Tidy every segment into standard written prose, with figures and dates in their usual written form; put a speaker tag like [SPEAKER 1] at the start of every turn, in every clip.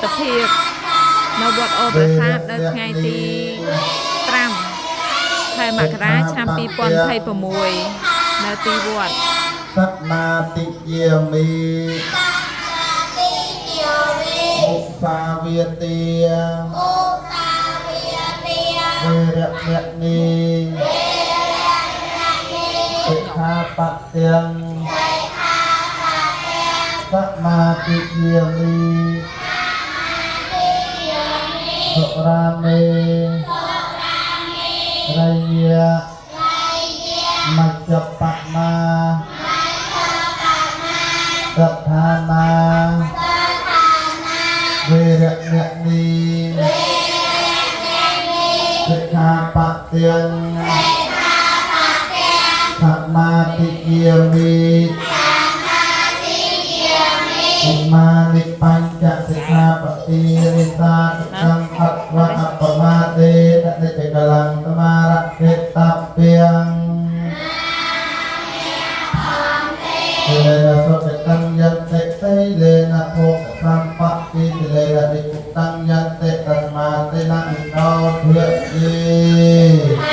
[SPEAKER 1] ตเพียบนวัดโอประสาทในไงตีตรัมไทยมากราชามปีปอนไทยประมวยในตีวัด
[SPEAKER 2] สัตนาติเยมีมุสาเวียเตียเวรเมนีสิกขาปัตเตียงสัตนาติเยมีสุราเมไรเยมัจจปมาสัทธานาเวรเมนีสิกขาปัตเตียงสัมมาทิฏฐิมิอุมานิปัญจสิกขาปฏิริสาสังฆัตวะอัปปมาเตนะเตกลังสมาระเกตัพเปียงเลนะโสตตังยัตเตไตเลนะโภคสัมปะติเลนะนิพุตังยัตเตตัสมาเตนะอิโนเถยี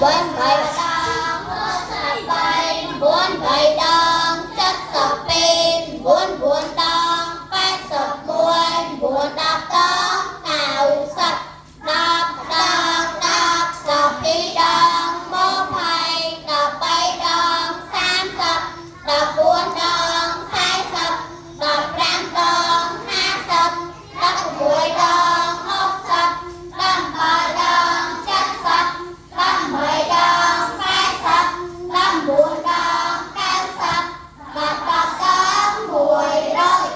[SPEAKER 3] bốn bảy đong sập bay bốn bảy đong chất sập pin bốn bốn đong phát sập buồn đập đong cào sập đập sập đi đong bó phai đập bay đong sam sập đập bốn đong hai sập đập ram đong hai sập đập mùi đong hốc sập đập ba đong chất sập đập mười đong hai sập đập bốn đong cao sập đập đong mùi rồi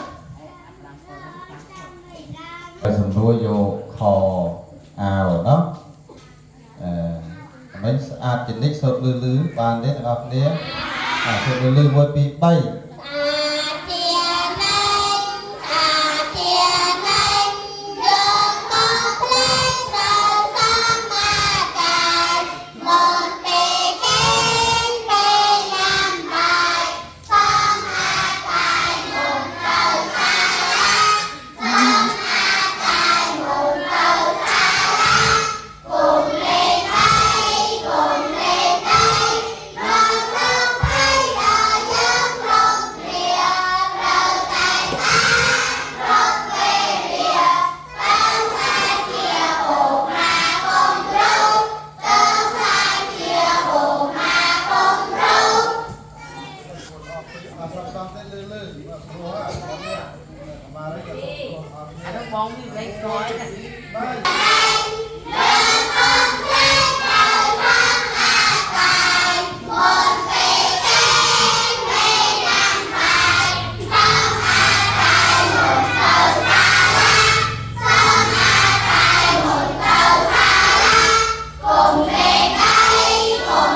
[SPEAKER 2] សម្រួលយកខអាវเนาะមិនស្អាតជានិចសូត្រលឺបានទេអ្នកនរគ្នាសូត្រលឺ1 2 3
[SPEAKER 3] អាជាណៃយើងមកផ្លេចដល់សមអាកាយមកទេគេពេលញ៉ាំបាយសមអាកាយមកទៅសាលាសមអាកាយមកទៅសាលាគុំលេងគុំលេងមកទៅភ័យដល់យើងរងគ្រាត្រូវតែថារកពេលវាต้องថាជាអូម៉ាកុំប្រុសต้องថាជាអូម៉ាកុំប្រុស
[SPEAKER 4] Nó bóng đi lấy khói.